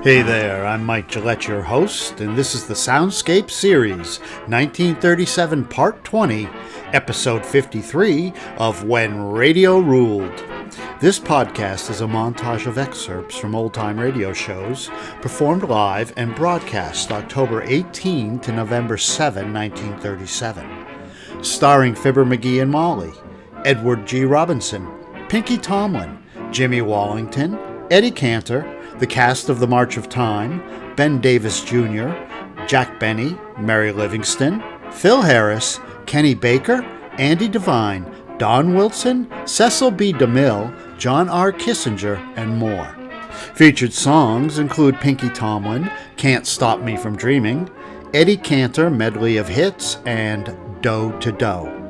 Hey there, I'm Mike Gillette, your host, and this is the Soundscape series, 1937 Part 20, Episode 53 of When Radio Ruled. This podcast is a montage of excerpts from old-time radio shows performed live and broadcast October 18 to November 7, 1937. Starring Fibber, McGee, and Molly, Edward G. Robinson, Pinky Tomlin, Jimmy Wallington, Eddie Cantor, the cast of The March of Time, Ben Davis Jr., Jack Benny, Mary Livingstone, Phil Harris, Kenny Baker, Andy Devine, Don Wilson, Cecil B. Demille, John R. Kissinger, and more. Featured songs include Pinky Tomlin, Can't Stop Me From Dreaming, Eddie Cantor Medley of Hits, and Doe to Doe.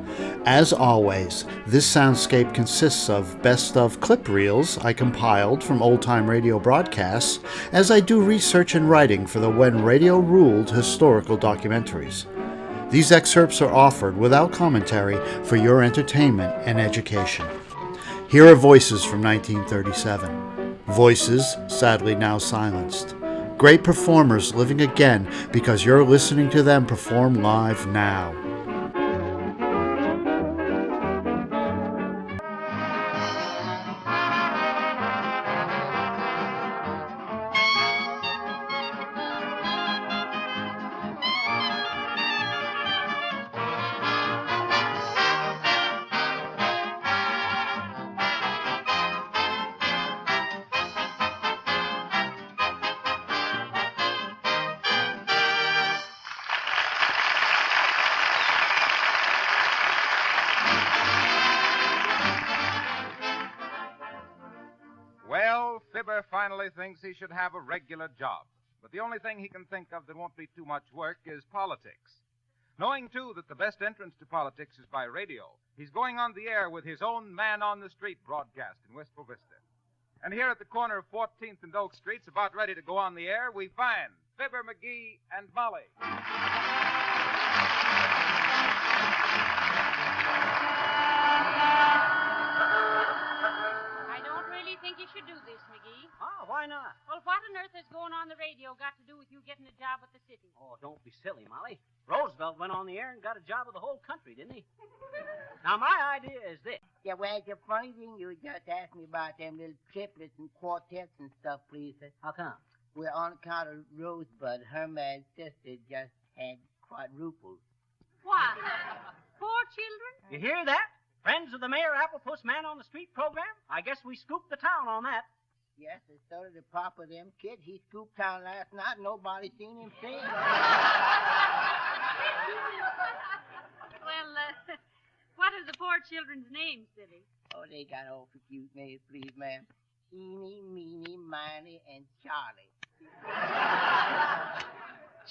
As always, this soundscape consists of best of clip reels I compiled from old-time radio broadcasts as I do research and writing for the When Radio Ruled historical documentaries. These excerpts are offered without commentary for your entertainment and education. Here are voices from 1937. Voices sadly now silenced. Great performers living again because you're listening to them perform live now. Fibber finally thinks he should have a regular job. But the only thing he can think of that won't be too much work is politics. Knowing, too, that the best entrance to politics is by radio, he's going on the air with his own man-on-the-street broadcast in Wistful Vista. And here at the corner of 14th and Oak Streets, about ready to go on the air, we find Fibber, McGee, and Molly. I think you should do this, McGee. Oh, why not? Well, what on earth has going on the radio got to do with you getting a job at the city? Oh, don't be silly, Molly. Roosevelt went on the air and got a job with the whole country, didn't he? Now, my idea is this. Yeah, well, it's a funny thing you just asked me about them little triplets and quartets and stuff, please. How come? Well, on account of Rosebud, her mad sister just had quadruples. What? Four children? You hear that? Friends of the Mayor Applepuss Man on the Street program? I guess we scooped the town on that. Yes, and so did the papa of them kids. He scooped town last night. Nobody seen him since. Well, what are the poor children's names, Silly? Oh, they got awful cute names, please, ma'am. Eeny, Meeny, Miny, and Charlie.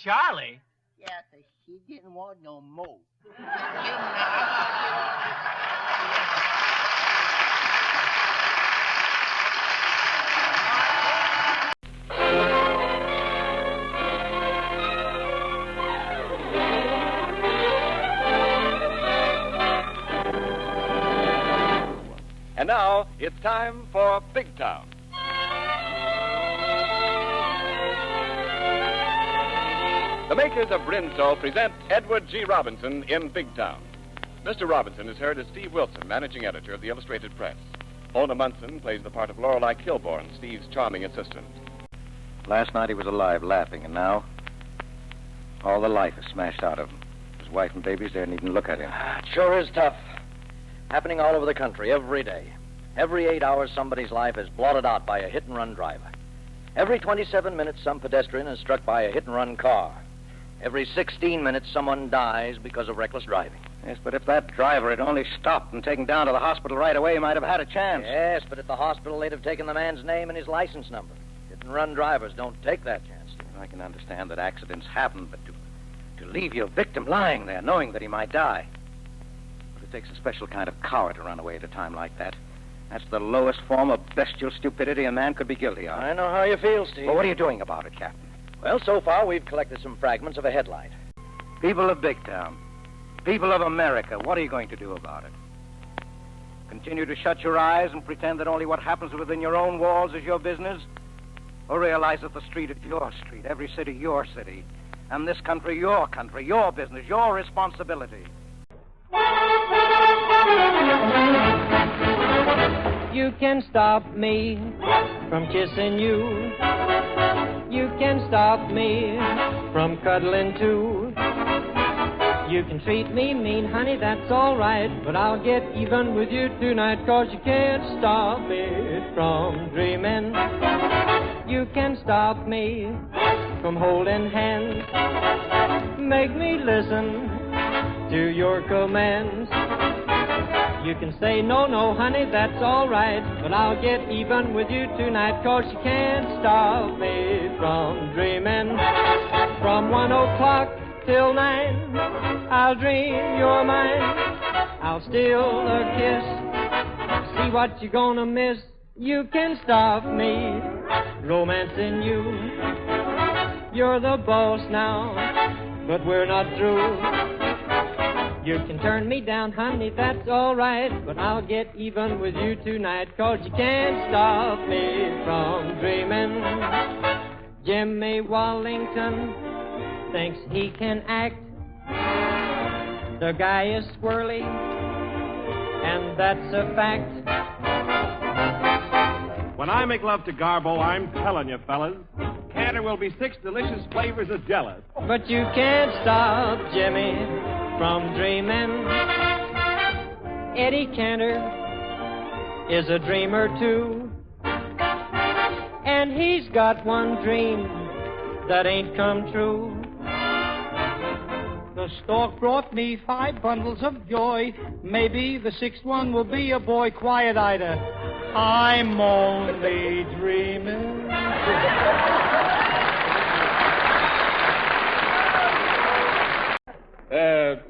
Charlie? Yes, she didn't want no more. And now, it's time for Big Town. The makers of Brinso present Edward G. Robinson in Big Town. Mr. Robinson is heard as Steve Wilson, managing editor of the Illustrated Press. Ona Munson plays the part of Lorelei Kilborn, Steve's charming assistant. Last night he was alive, laughing, and now all the life is smashed out of him. His wife and babies daren't even look at him. It sure is tough. Happening all over the country every day. Every 8 hours, somebody's life is blotted out by a hit-and-run driver. Every 27 minutes, some pedestrian is struck by a hit-and-run car. Every 16 minutes, someone dies because of reckless driving. Yes, but if that driver had only stopped and taken down to the hospital right away, he might have had a chance. Yes, but at the hospital, they'd have taken the man's name and his license number. Hit-and-run drivers don't take that chance. I can understand that accidents happen, but to leave your victim lying there, knowing that he might die. But it takes a special kind of coward to run away at a time like that. That's the lowest form of bestial stupidity a man could be guilty of. I know how you feel, Steve. Well, what are you doing about it, Captain? Well, so far, we've collected some fragments of a headlight. People of Big Town, people of America, what are you going to do about it? Continue to shut your eyes and pretend that only what happens within your own walls is your business? who realize that the street is your street, every city your city, and this country, your business, your responsibility. You can stop me from kissing you. You can stop me from cuddling too. You can treat me mean, honey, that's all right, but I'll get even with you tonight, 'cause you can't stop me from dreaming. You can stop me from holding hands. Make me listen to your commands. You can say no, no, honey, that's all right, but I'll get even with you tonight, 'cause you can't stop me from dreaming. From 1 o'clock till 9, I'll dream you're mine. I'll steal a kiss, see what you're gonna miss. You can stop me romancing you. You're the boss now, but we're not through. You can turn me down, honey, that's all right, but I'll get even with you tonight, 'cause you can't stop me from dreaming. Jimmy Wallington thinks he can act. The guy is squirrely, and that's a fact. When I make love to Garbo, I'm telling you, fellas, Cantor will be 6 delicious flavors of jealous. But you can't stop Jimmy from dreaming. Eddie Cantor is a dreamer, too. And he's got one dream that ain't come true. The stork brought me 5 bundles of joy. Maybe the 6th one will be a boy. Quiet, Ida. I'm only dreaming.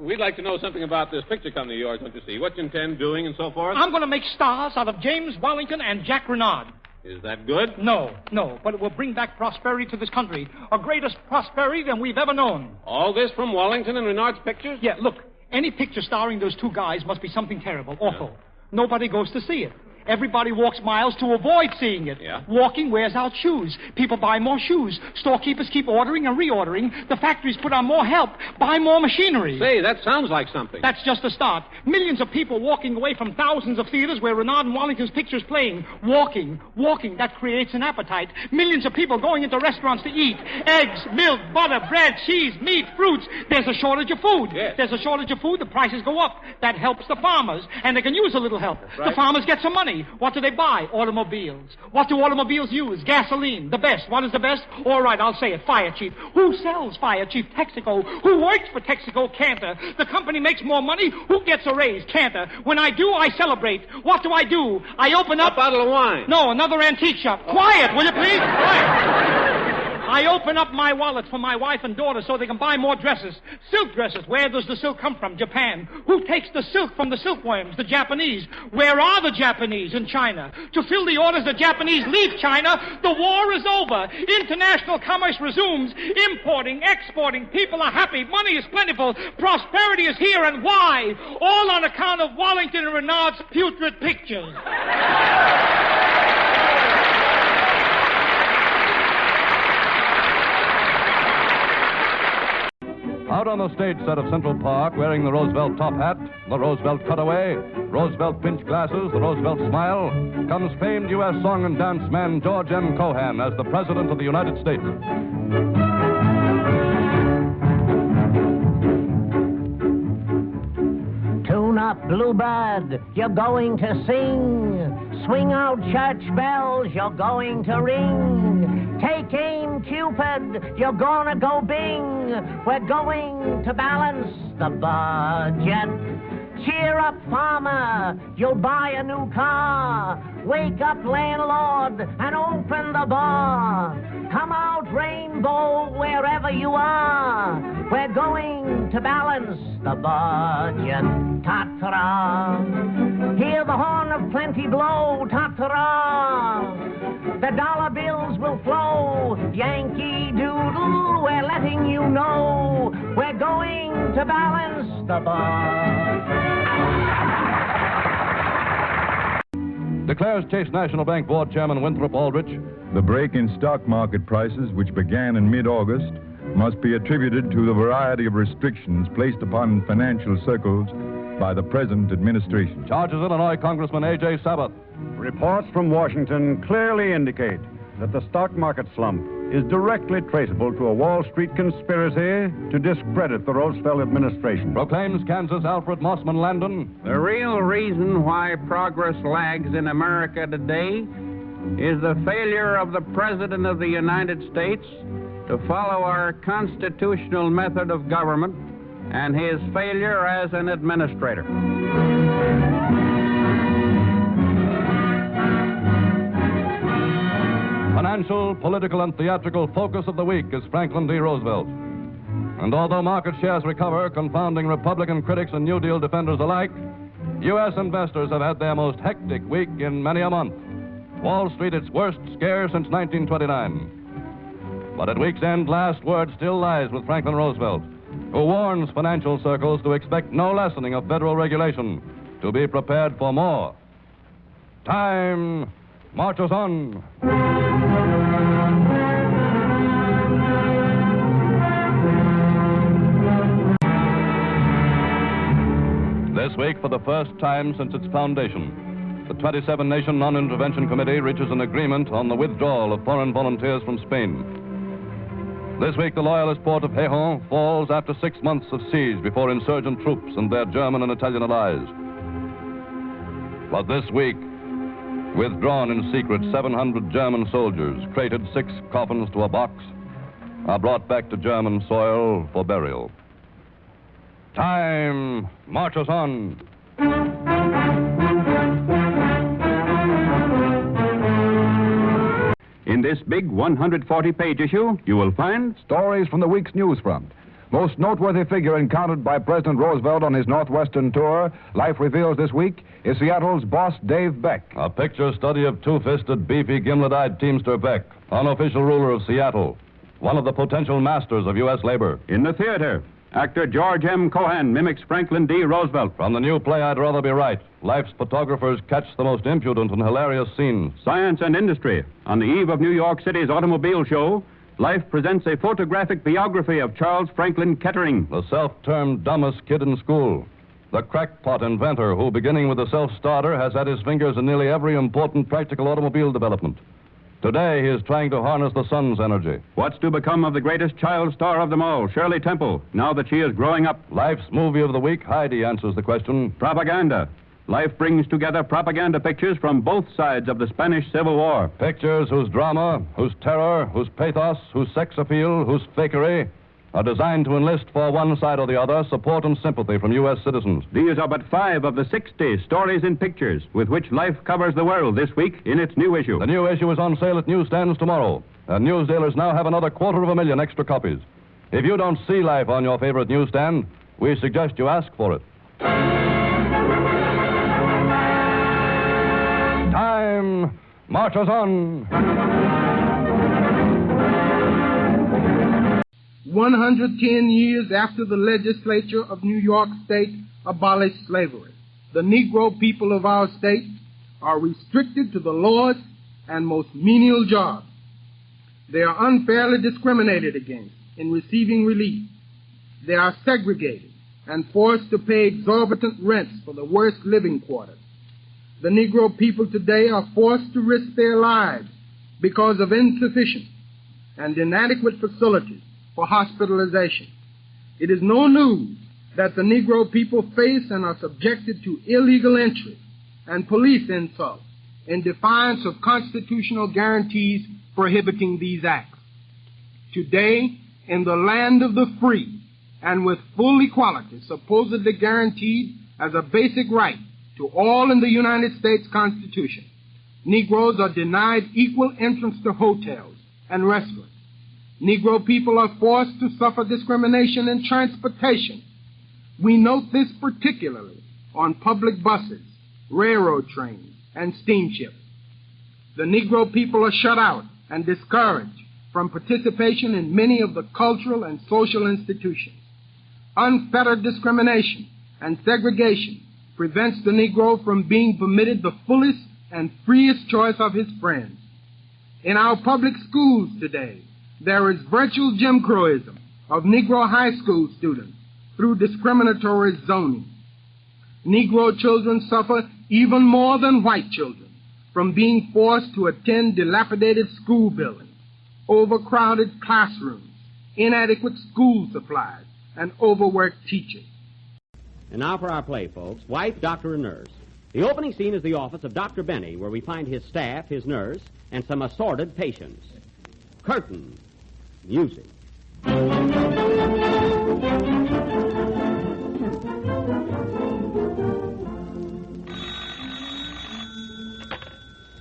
We'd like to know something about this picture company of yours, don't you see? What you intend doing and so forth? I'm going to make stars out of James Wallington and Jack Renard. Is that good? No, but it will bring back prosperity to this country. A greatest prosperity than we've ever known. All this from Wallington and Renard's pictures? Yeah, look, any picture starring those 2 guys must be something terrible, awful. Yeah. Nobody goes to see it. Everybody walks miles to avoid seeing it. Yeah. Walking wears out shoes. People buy more shoes. Storekeepers keep ordering and reordering. The factories put on more help, buy more machinery. Say, that sounds like something. That's just a start. Millions of people walking away from thousands of theaters where Renard and Wallington's pictures playing. Walking. That creates an appetite. Millions of people going into restaurants to eat. Eggs, milk, butter, bread, cheese, meat, fruits. There's a shortage of food. Yes. There's a shortage of food. The prices go up. That helps the farmers. And they can use a little help. Right. The farmers get some money. What do they buy? Automobiles. What do automobiles use? Gasoline. The best. What is the best? All right, I'll say it. Fire Chief. Who sells Fire Chief? Texaco. Who works for Texaco? Cantor. The company makes more money. Who gets a raise? Cantor. When I do, I celebrate. What do? I open up... A bottle of wine. No, another antique shop. Quiet, will you please? Quiet. I open up my wallet for my wife and daughter so they can buy more dresses. Silk dresses. Where does the silk come from? Japan. Who takes the silk from the silkworms? The Japanese. Where are the Japanese? In China. To fill the orders, the Japanese leave China. The war is over. International commerce resumes. Importing, exporting. People are happy. Money is plentiful. Prosperity is here. And why? All on account of Wallington and Renard's putrid pictures. Out on the stage set of Central Park, wearing the Roosevelt top hat, the Roosevelt cutaway, Roosevelt pinch glasses, the Roosevelt smile, comes famed U.S. song and dance man George M. Cohan as the President of the United States. Tune up, Bluebird, you're going to sing. Swing out, church bells, you're going to ring. Take aim, Cupid, you're gonna go bing. We're going to balance the budget. Cheer up, farmer, you'll buy a new car. Wake up, landlord, and open the bar. Come out, rainbow, wherever you are. We're going to balance the budget. Ta-ta-ra. Hear the horn of plenty blow. Ta-ta-ra. The dollar bills will flow. Yankee Doodle, we're letting you know. We're going to balance the budget. Declares Chase National Bank Board Chairman Winthrop Aldrich. The break in stock market prices, which began in mid-August, must be attributed to the variety of restrictions placed upon financial circles by the present administration. Charges Illinois Congressman A.J. Sabbath. Reports from Washington clearly indicate that the stock market slump is directly traceable to a Wall Street conspiracy to discredit the Roosevelt administration. Proclaims Kansas Alfred Mossman Landon. The real reason why progress lags in America today is the failure of the President of the United States to follow our constitutional method of government and his failure as an administrator. Financial, political, and theatrical focus of the week is Franklin D. Roosevelt. And although market shares recover, confounding Republican critics and New Deal defenders alike, U.S. investors have had their most hectic week in many a month. Wall Street its worst scare since 1929. But at week's end, last word still lies with Franklin Roosevelt, who warns financial circles to expect no lessening of federal regulation, to be prepared for more. Time marches on. This week, for the first time since its foundation, the 27-nation Non-Intervention Committee reaches an agreement on the withdrawal of foreign volunteers from Spain. This week, the loyalist port of Gijón falls after 6 months of siege before insurgent troops and their German and Italian allies. But this week, withdrawn in secret, 700 German soldiers, crated 6 coffins to a box, are brought back to German soil for burial. Time marches on. In this big 140-page issue, you will find stories from the week's news front. Most noteworthy figure encountered by President Roosevelt on his Northwestern tour, Life reveals this week, is Seattle's boss, Dave Beck. A picture study of two-fisted, beefy, gimlet-eyed Teamster Beck, unofficial ruler of Seattle, one of the potential masters of U.S. labor. In the theater, actor George M. Cohan mimics Franklin D. Roosevelt. From the new play I'd Rather Be Right, Life's photographers catch the most impudent and hilarious scenes. Science and industry. On the eve of New York City's automobile show, Life presents a photographic biography of Charles Franklin Kettering. The self-termed dumbest kid in school. The crackpot inventor who, beginning with the self-starter, has had his fingers in nearly every important practical automobile development. Today, he is trying to harness the sun's energy. What's to become of the greatest child star of them all, Shirley Temple, now that she is growing up? Life's movie of the week, Heidi, answers the question. Propaganda. Life brings together propaganda pictures from both sides of the Spanish Civil War. Pictures whose drama, whose terror, whose pathos, whose sex appeal, whose fakery are designed to enlist for one side or the other support and sympathy from U.S. citizens. These are but 5 of the 60 stories in pictures with which Life covers the world this week in its new issue. The new issue is on sale at newsstands tomorrow, and newsdealers now have another 250,000 extra copies. If you don't see Life on your favorite newsstand, we suggest you ask for it. Time marches on. 110 years after the legislature of New York State abolished slavery, the Negro people of our state are restricted to the lowest and most menial jobs. They are unfairly discriminated against in receiving relief. They are segregated and forced to pay exorbitant rents for the worst living quarters. The Negro people today are forced to risk their lives because of insufficient and inadequate facilities for hospitalization. It is no news that the Negro people face and are subjected to illegal entry and police insults in defiance of constitutional guarantees prohibiting these acts. Today, in the land of the free and with full equality supposedly guaranteed as a basic right to all in the United States Constitution, Negroes are denied equal entrance to hotels and restaurants. Negro people are forced to suffer discrimination in transportation. We note this particularly on public buses, railroad trains, and steamships. The Negro people are shut out and discouraged from participation in many of the cultural and social institutions. Unfettered discrimination and segregation prevents the Negro from being permitted the fullest and freest choice of his friends. In our public schools today, there is virtual Jim Crowism of Negro high school students through discriminatory zoning. Negro children suffer even more than white children from being forced to attend dilapidated school buildings, overcrowded classrooms, inadequate school supplies, and overworked teachers. And now for our play, folks. Wife, doctor, and nurse. The opening scene is the office of Dr. Benny, where we find his staff, his nurse, and some assorted patients. Curtain. Music.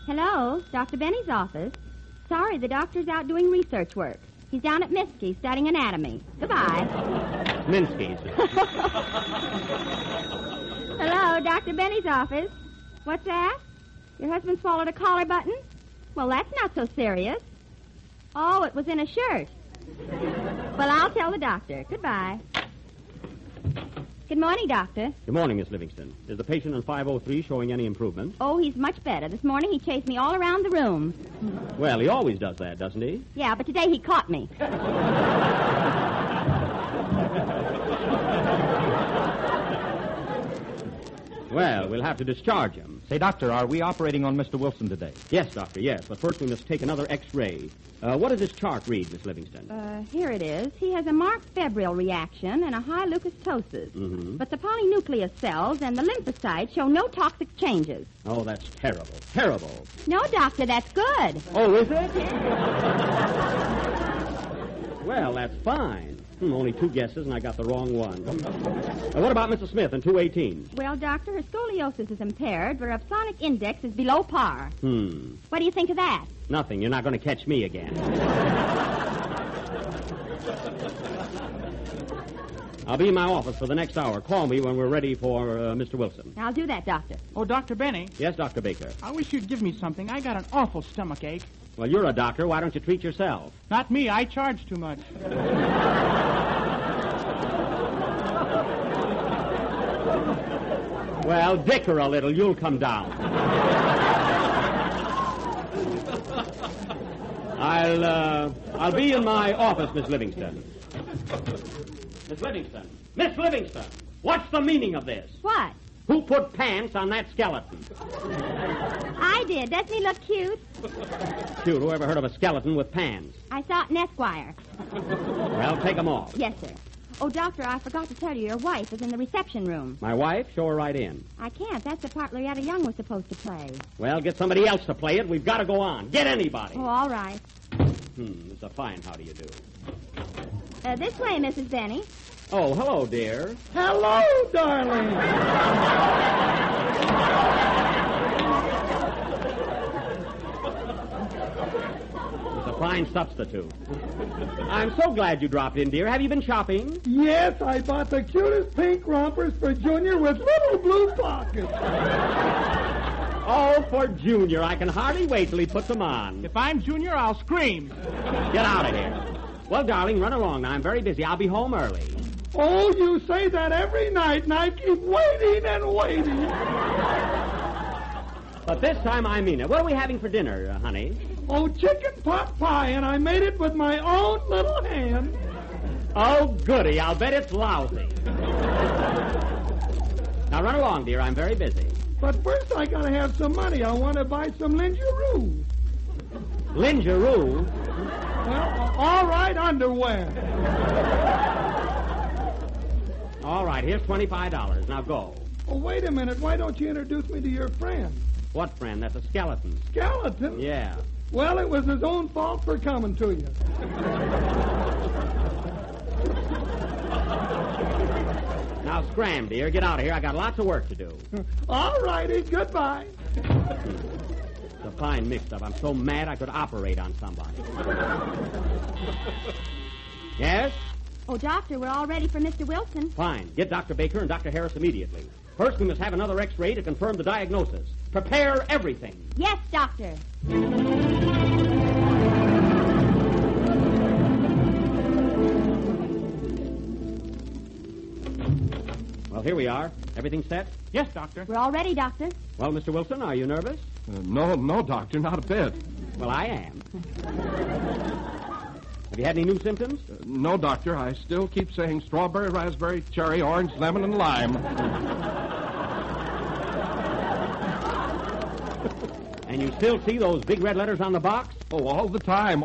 Hello, Dr. Benny's office. Sorry, the doctor's out doing research work. He's down at Minsky's studying anatomy. Goodbye. Minsky's. Hello, Dr. Benny's office. What's that? Your husband swallowed a collar button? Well, that's not so serious. Oh, it was in a shirt. Well, I'll tell the doctor. Goodbye. Good morning, Doctor. Good morning, Miss Livingstone. Is the patient on 503 showing any improvement? Oh, he's much better. This morning he chased me all around the room. Well, he always does that, doesn't he? Yeah, but today he caught me. Well, we'll have to discharge him. Say, Doctor, are we operating on Mr. Wilson today? Yes, Doctor, yes. But first we must take another X-ray. What does this chart read, Miss Livingstone? Here it is. He has a marked febrile reaction and a high leukocytosis. Mm-hmm. But the polynucleus cells and the lymphocytes show no toxic changes. Oh, that's terrible. Terrible. No, Doctor, that's good. Oh, is it? Well, that's fine. Only 2 guesses, and I got the wrong one. What about Mrs. Smith and 218? Well, Doctor, her scoliosis is impaired, but her opsonic index is below par. What do you think of that? Nothing. You're not going to catch me again. I'll be in my office for the next hour. Call me when we're ready for Mr. Wilson. I'll do that, Doctor. Oh, Dr. Benny. Yes, Dr. Baker. I wish you'd give me something. I got an awful stomach ache. Well, you're a doctor. Why don't you treat yourself? Not me. I charge too much. Well, dicker a little. You'll come down. I'll be in my office, Miss Livingstone. Miss Livingstone. Miss Livingstone. What's the meaning of this? What? Who put pants on that skeleton? I did. Doesn't he look cute? Cute. Who ever heard of a skeleton with pants? I saw it in Esquire. Well, take them off. Yes, sir. Oh, Doctor, I forgot to tell you, your wife is in the reception room. My wife? Show her right in. I can't. That's the part Loretta Young was supposed to play. Well, get somebody else to play it. We've got to go on. Get anybody. Oh, all right. It's a fine how do you do. This way, Mrs. Benny. Oh, hello, dear. Hello, darling. It's a fine substitute. I'm so glad you dropped in, dear. Have you been shopping? Yes, I bought the cutest pink rompers for Junior with little blue pockets. Oh, for Junior. I can hardly wait till he puts them on. If I'm Junior, I'll scream. Get out of here. Well, darling, run along now. I'm very busy. I'll be home early. Oh, you say that every night, and I keep waiting and waiting. But this time I mean it. What are we having for dinner, honey? Oh, chicken pot pie, and I made it with my own little hand. Oh, goody. I'll bet it's lousy. Now, run along, dear. I'm very busy. But first I gotta have some money. I want to buy some lingeroo. Lingeroo? Well, all right, underwear. All right, here's $25. Now go. Oh, wait a minute. Why don't you introduce me to your friend? What friend? That's a skeleton. Skeleton? Yeah. Well, it was his own fault for coming to you. Now scram, dear. Get out of here. I got lots of work to do. All righty. Goodbye. It's a fine mix-up. I'm so mad I could operate on somebody. Yes? Oh, Doctor, we're all ready for Mr. Wilson. Fine. Get Dr. Baker and Dr. Harris immediately. First, we must have another X-ray to confirm the diagnosis. Prepare everything. Yes, Doctor. Well, here we are. Everything set? Yes, Doctor. We're all ready, Doctor. Well, Mr. Wilson, are you nervous? No, Doctor, not a bit. Well, I am. Have you had any new symptoms? No, Doctor. I still keep saying strawberry, raspberry, cherry, orange, lemon, and lime. And you still see those big red letters on the box? Oh, all the time.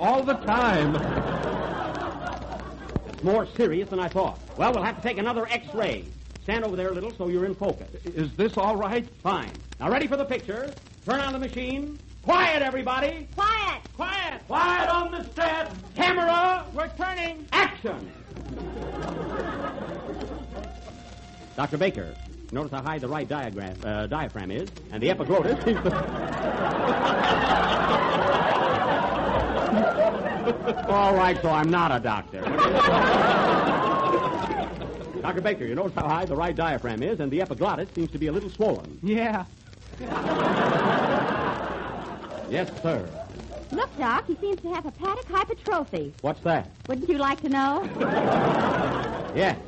It's more serious than I thought. Well, we'll have to take another X-ray. Stand over there a little so you're in focus. Is this all right? Fine. Now, ready for the picture. Turn on the machine. Quiet, everybody. Quiet. Quiet. Quiet on the set. Camera. We're turning. Action. Dr. Baker, notice how high the right diaphragm is, and the epiglottis seems to... All right, so I'm not a doctor. Dr. Baker, you notice how high the right diaphragm is, and the epiglottis seems to be a little swollen. Yeah. Yes, sir. Look, Doc, he seems to have hepatic hypertrophy. What's that? Wouldn't you like to know? Yes.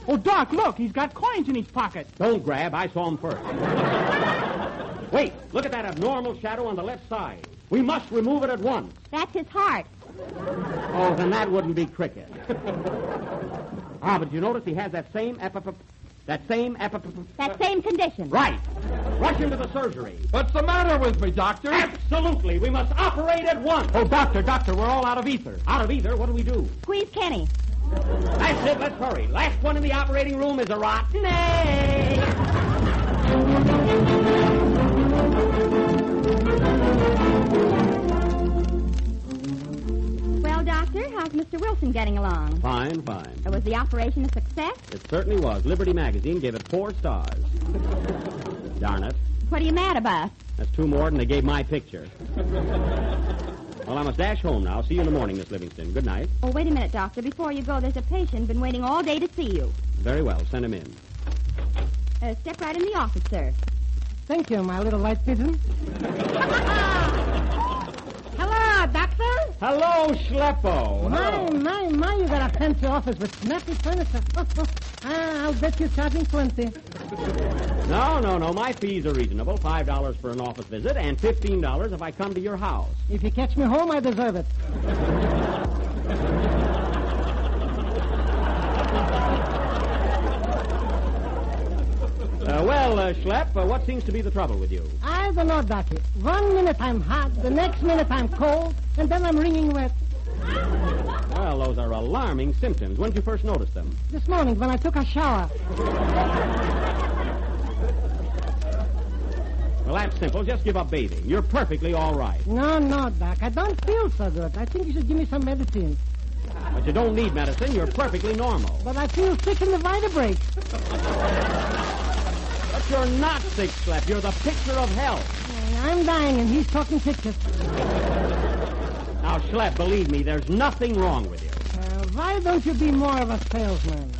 Oh, Doc, look, he's got coins in his pocket. Don't grab. I saw him first. Wait, look at that abnormal shadow on the left side. We must remove it at once. That's his heart. Oh, then that wouldn't be cricket. But you notice he has that same condition. Right. Rush him to the surgery. What's the matter with me, Doctor? Absolutely. We must operate at once. Oh, Doctor, we're all out of ether. Out of ether? What do we do? Squeeze Kenny. That's it. Let's hurry. Last one in the operating room is a rotten egg. Well, Doctor, how's Mr. Wilson getting along? Fine. Was the operation a success? It certainly was. Liberty Magazine gave it 4 stars. Darn it. What are you mad about? That's 2 more than they gave my picture. Well, I must dash home now. See you in the morning, Miss Livingstone. Good night. Oh, wait a minute, Doctor. Before you go, there's a patient been waiting all day to see you. Very well. Send him in. Step right in the office, sir. Thank you, my little white pigeon. Hello, Doctor. Hello, Schleppo. My, you got a fancy office with snappy furniture. I'll bet you're charging $20. No. My fees are reasonable. $5 for an office visit and $15 if I come to your house. If you catch me home, I deserve it. Schlepp, what seems to be the trouble with you? I don't know, Doctor. 1 minute I'm hot, the next minute I'm cold, and then I'm wringing wet. Well, those are alarming symptoms. When did you first notice them? This morning, when I took a shower. Well, that's simple. Just give up bathing. You're perfectly all right. No, Doc. I don't feel so good. I think you should give me some medicine. But you don't need medicine. You're perfectly normal. But I feel sick in the vertebrae. But you're not sick, Schlepp. You're the picture of health. I'm dying, and he's talking pictures. Now, Schlepp, believe me, there's nothing wrong with you. Why don't you be more of a salesman?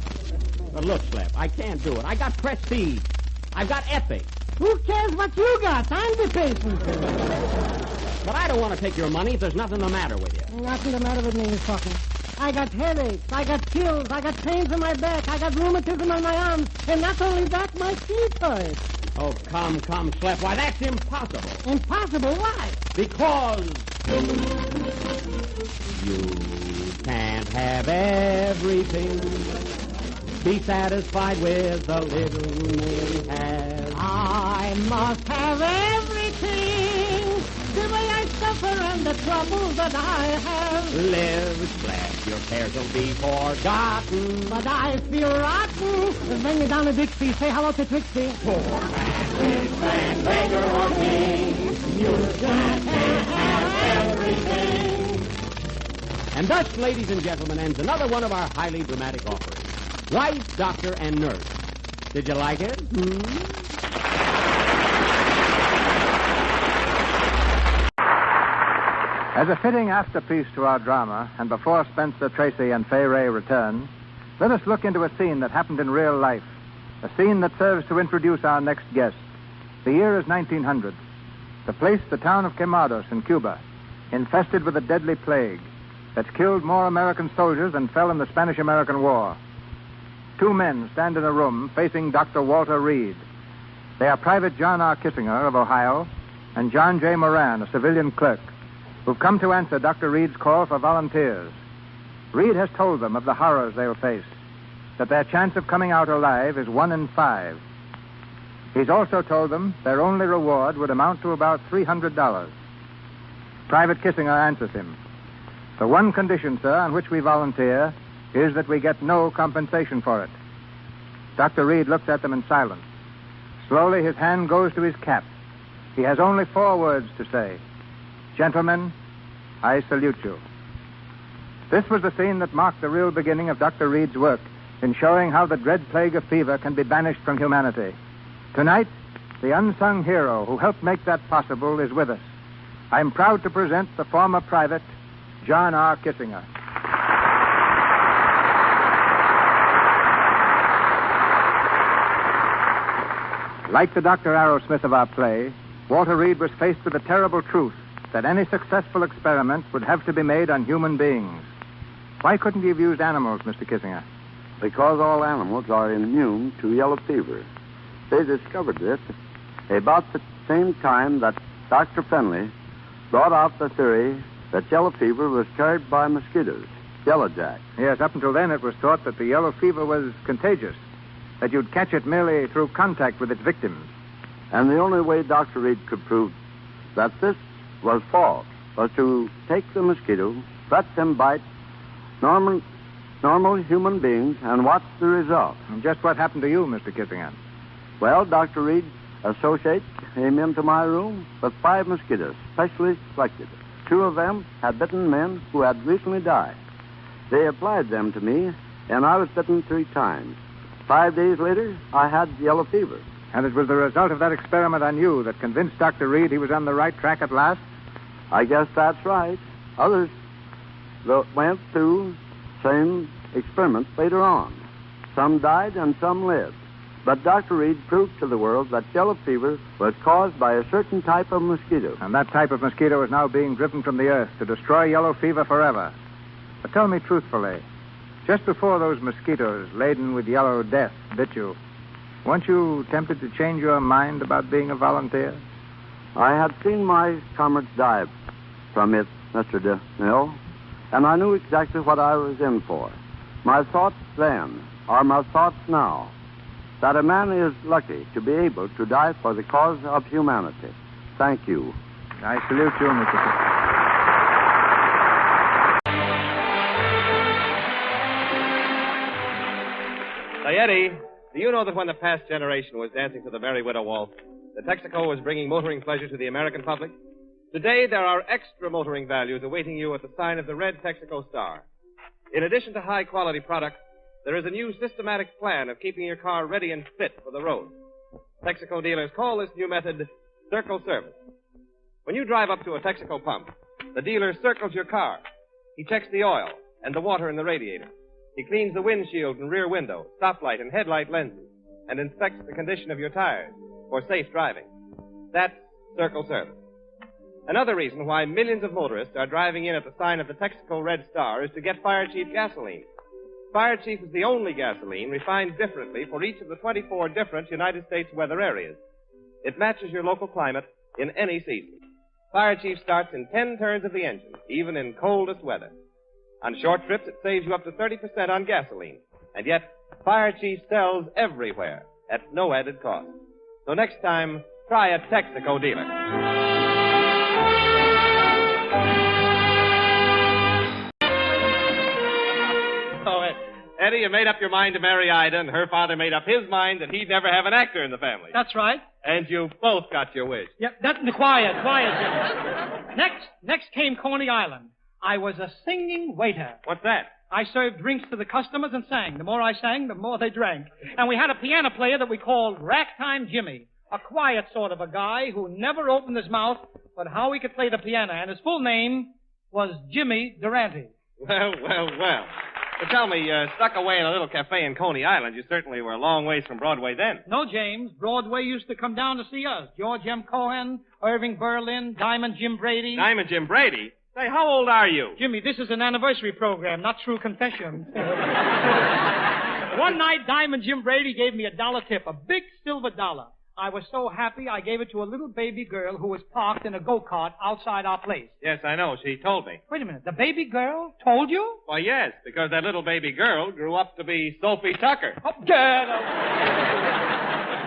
But look, Schlepp, I can't do it. I got prestige. I've got ethics. Who cares what you got? I'm the patient. But I don't want to take your money if there's nothing the matter with you. Nothing the matter with me, Miss Talking. I got headaches, I got chills, I got pains in my back, I got rheumatism on my arms, and not only that, my feet hurt. Oh, come, Schlepp. Why, that's impossible. Impossible? Why? Because you can't have everything. Be satisfied with the little you may have. I must have everything. The way I suffer and the troubles that I have. Live, Schlepp, your cares will be forgotten. But I feel rotten. Bring me down a Dixie. Say hello to Trixie. Poor man, beggar or king, you can't have everything. And thus, ladies and gentlemen, ends another one of our highly dramatic offerings. Wife, doctor, and nurse. Did you like it? As a fitting afterpiece to our drama, and before Spencer Tracy and Fay Ray return, let us look into a scene that happened in real life, a scene that serves to introduce our next guest. The year is 1900. The place, the town of Quemados in Cuba, infested with a deadly plague that's killed more American soldiers than fell in the Spanish-American War. 2 men stand in a room facing Dr. Walter Reed. They are Private John R. Kissinger of Ohio and John J. Moran, a civilian clerk, who've come to answer Dr. Reed's call for volunteers. Reed has told them of the horrors they'll face, that their chance of coming out alive is 1 in 5. He's also told them their only reward would amount to about $300. Private Kissinger answers him. The one condition, sir, on which we volunteer is that we get no compensation for it. Dr. Reed looks at them in silence. Slowly, his hand goes to his cap. He has only 4 words to say. Gentlemen, I salute you. This was the scene that marked the real beginning of Dr. Reed's work in showing how the dread plague of fever can be banished from humanity. Tonight, the unsung hero who helped make that possible is with us. I'm proud to present the former private, John R. Kissinger. Like the Dr. Arrowsmith of our play, Walter Reed was faced with the terrible truth that any successful experiment would have to be made on human beings. Why couldn't you have used animals, Mr. Kissinger? Because all animals are immune to yellow fever. They discovered this about the same time that Dr. Fenley brought out the theory that yellow fever was carried by mosquitoes, yellowjack. Yes, up until then it was thought that the yellow fever was contagious, that you'd catch it merely through contact with its victims. And the only way Dr. Reed could prove that this was false was to take the mosquito, let them bite normal human beings, and watch the result. And just what happened to you, Mr. Kissinger? Well, Dr. Reed's associate came into my room with 5 mosquitoes, specially selected. 2 of them had bitten men who had recently died. They applied them to me, and I was bitten 3 times. 5 days later, I had yellow fever. And it was the result of that experiment on you that convinced Dr. Reed he was on the right track at last? I guess that's right. Others went through same experiments later on. Some died and some lived. But Dr. Reed proved to the world that yellow fever was caused by a certain type of mosquito. And that type of mosquito is now being driven from the earth to destroy yellow fever forever. But tell me truthfully, just before those mosquitoes laden with yellow death bit you, weren't you tempted to change your mind about being a volunteer? I had seen my comrades die from it, Mr. Demille, and I knew exactly what I was in for. My thoughts then are my thoughts now, that a man is lucky to be able to die for the cause of humanity. Thank you. I salute you, Mr. Kissinger. Say, Eddie, do you know that when the past generation was dancing to the Merry Widow Waltz, the Texaco was bringing motoring pleasure to the American public? Today, there are extra motoring values awaiting you at the sign of the red Texaco star. In addition to high-quality products, there is a new systematic plan of keeping your car ready and fit for the road. Texaco dealers call this new method Circle Service. When you drive up to a Texaco pump, the dealer circles your car. He checks the oil and the water in the radiator. He cleans the windshield and rear window, stoplight and headlight lenses, and inspects the condition of your tires for safe driving. That's Circle Service. Another reason why millions of motorists are driving in at the sign of the Texaco Red Star is to get Fire Chief gasoline. Fire Chief is the only gasoline refined differently for each of the 24 different United States weather areas. It matches your local climate in any season. Fire Chief starts in 10 turns of the engine, even in coldest weather. On short trips, it saves you up to 30% on gasoline. And yet, Fire Chief sells everywhere at no added cost. So next time, try a Texaco dealer. Eddie, you made up your mind to marry Ida, and her father made up his mind that he'd never have an actor in the family. That's right. And you both got your wish. Yep, quiet, Jimmy. Next came Coney Island. I was a singing waiter. What's that? I served drinks to the customers and sang. The more I sang, the more they drank. And we had a piano player that we called Ragtime Jimmy, a quiet sort of a guy who never opened his mouth, but how he could play the piano. And his full name was Jimmy Durante. Well. But tell me, stuck away in a little cafe in Coney Island, you certainly were a long ways from Broadway then. No, James. Broadway used to come down to see us. George M. Cohan, Irving Berlin, Diamond Jim Brady. Diamond Jim Brady? Say, how old are you? Jimmy, this is an anniversary program, not true confessions. One night, Diamond Jim Brady gave me $1 tip, a big silver dollar. I was so happy I gave it to a little baby girl who was parked in a go-kart outside our place. Yes, I know. She told me. Wait a minute. The baby girl told you? Why, yes, because that little baby girl grew up to be Sophie Tucker. Oh, get away.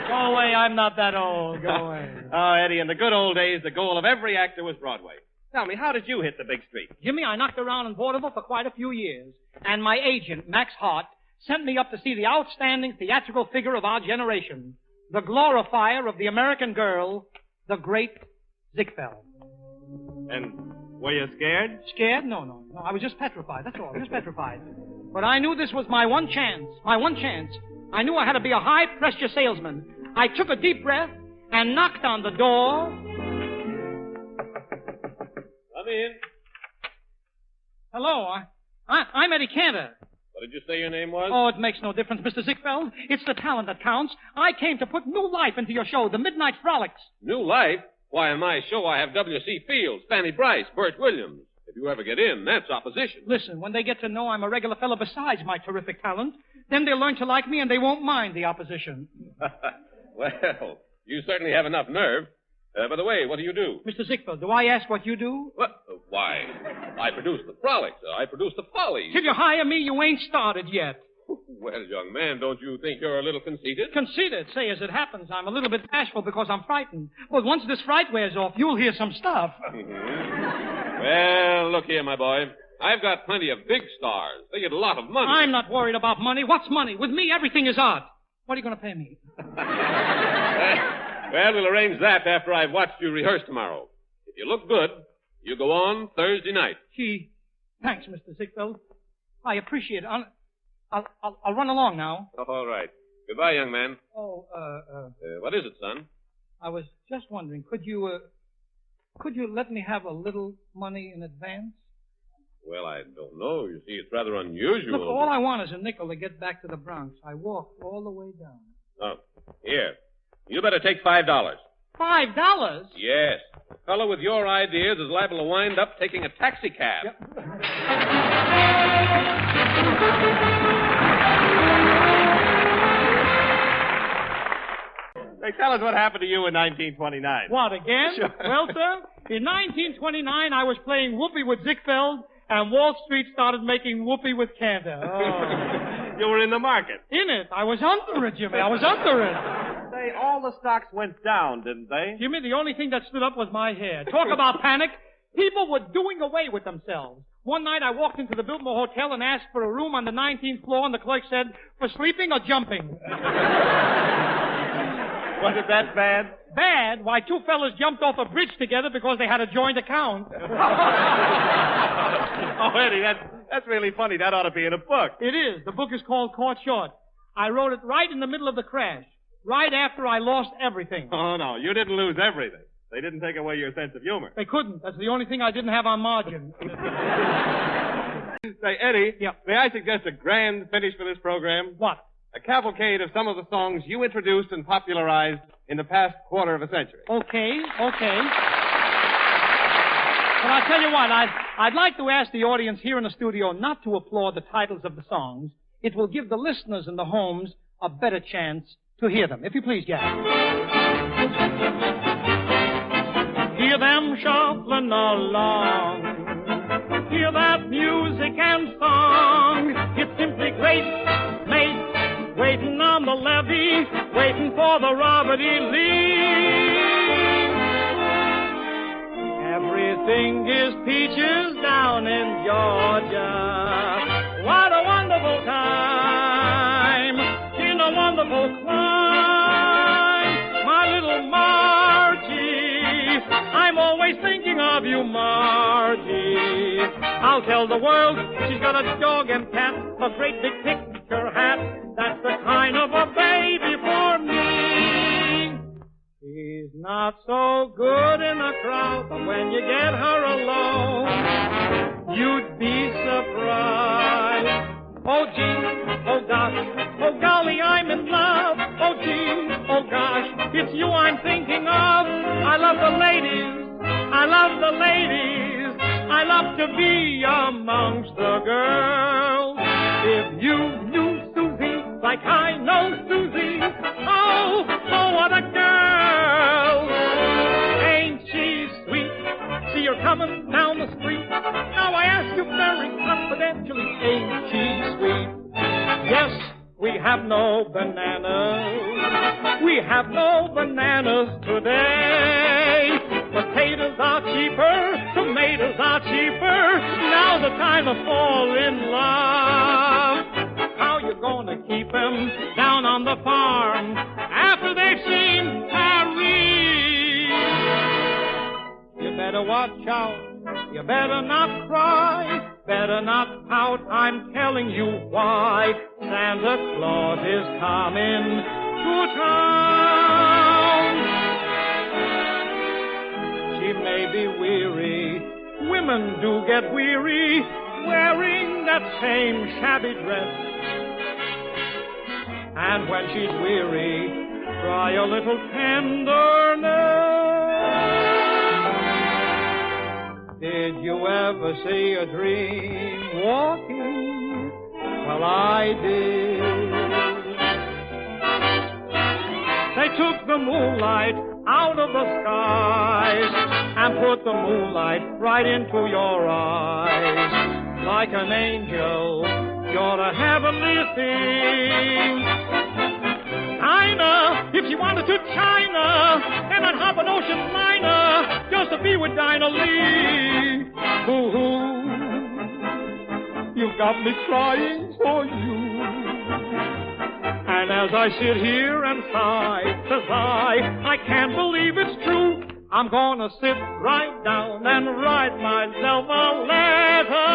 Go away. I'm not that old. Go away. Oh, Eddie, in the good old days, the goal of every actor was Broadway. Tell me, how did you hit the big street? Jimmy, I knocked around in vaudeville for quite a few years. And my agent, Max Hart, sent me up to see the outstanding theatrical figure of our generation, the glorifier of the American girl, the great Ziegfeld. And were you scared? Scared? No. I was just petrified. That's all. Just petrified. But I knew this was my one chance. My one chance. I knew I had to be a high-pressure salesman. I took a deep breath and knocked on the door. Come in. Hello. I'm Eddie Cantor. What did you say your name was? Oh, it makes no difference, Mr. Ziegfeld. It's the talent that counts. I came to put new life into your show, The Midnight Frolics. New life? Why, in my show I have W.C. Fields, Fanny Bryce, Burt Williams. If you ever get in, that's opposition. Listen, when they get to know I'm a regular fellow besides my terrific talent, then they'll learn to like me and they won't mind the opposition. Well, you certainly have enough nerve. By the way, what do you do? Mr. Ziegfeld, do I ask what you do? What? Why, I produce the frolics. I produce the follies. Till you hire me, you ain't started yet. Well, young man, don't you think you're a little conceited? Conceited? Say, as it happens, I'm a little bit bashful because I'm frightened. But once this fright wears off, you'll hear some stuff. Mm-hmm. Well, look here, my boy. I've got plenty of big stars. They get a lot of money. I'm not worried about money. What's money? With me, everything is art. What are you going to pay me? Well, we'll arrange that after I've watched you rehearse tomorrow. If you look good, you go on Thursday night. Gee, thanks, Mr. Ziegfeld. I appreciate it. I'll run along now. All right. Goodbye, young man. Oh, what is it, son? I was just wondering, could you let me have a little money in advance? Well, I don't know. You see, it's rather unusual. Look, all I want is a nickel to get back to the Bronx. I walked all the way down. Oh, here. You better take $5. $5? Yes. A fellow with your ideas is liable to wind up taking a taxi cab. Yep. Hey, tell us what happened to you in 1929. What, again? Sure. Well, sir, in 1929, I was playing whoopee with Ziegfeld, and Wall Street started making whoopee with Cantor. Oh. You were in the market. In it. I was under it, Jimmy. I was under it. Say, all the stocks went down, didn't they? Jimmy, the only thing that stood up was my hair. Talk about panic. People were doing away with themselves. One night I walked into the Biltmore Hotel and asked for a room on the 19th floor, and the clerk said, for sleeping or jumping? Was it that bad? Bad? Why, two fellas jumped off a bridge together because they had a joint account. Oh, Eddie, that's really funny. That ought to be in a book. It is. The book is called Caught Short. I wrote it right in the middle of the crash, right after I lost everything. Oh, no, you didn't lose everything. They didn't take away your sense of humor. They couldn't. That's the only thing I didn't have on margin. Say, Eddie, yeah. May I suggest a grand finish for this program? What? A cavalcade of some of the songs you introduced and popularized in the past quarter of a century. Okay. Well, I'll tell you what, I'd like to ask the audience here in the studio not to applaud the titles of the songs. It will give the listeners in the homes a better chance to hear them. If you please, Jack. Hear them shuffling along. Hear that music and song. It's simply great, mate. Waiting on the levee, waiting for the Robert E. Lee. Everything is peaches down in Georgia. What a wonderful time in a wonderful clime. My little Margie, I'm always thinking of you, Margie. I'll tell the world she's got a dog and cat, a great big picture hat. That's the kind of a baby for me. She's not so good in a crowd, but when you get her alone, you'd be surprised. Oh, gee, oh, gosh, oh, golly, I'm in love. Oh, gee, oh, gosh, it's you I'm thinking of. I love the ladies, I love the ladies. I love to be amongst the girls. If you knew Susie like I know Susie, oh, what a girl. have no bananas. We have no bananas today. Potatoes are cheaper, tomatoes are cheaper. Now's the time to fall in love. How you gonna keep them down on the farm after they've seen Paris? You better watch out, you better not cry, better not pout, I'm telling you why. Santa Claus is coming to town. She may be weary, women do get weary, wearing that same shabby dress. And when she's weary, try a little tenderness. Did you ever see a dream walking? Well, I did. They took the moonlight out of the skies and put the moonlight right into your eyes. Like an angel, you're a heavenly thing. China, if she wanted to China, and I'd hop an ocean liner just to be with Dinah Lee. Boo-hoo, you've got me crying for you. And as I sit here and sigh, says I can't believe it's true. I'm gonna sit right down and write myself a letter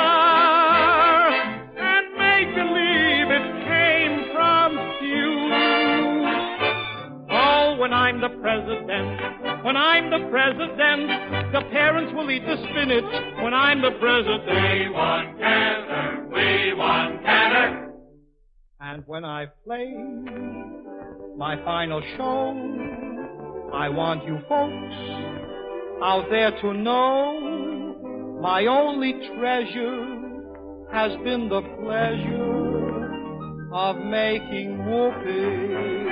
and make believe it came from you. Oh, when I'm the president, the parents will eat the spinach. When I'm the president, we want Cantor. And when I play my final show, I want you folks out there to know my only treasure has been the pleasure of making whoopee.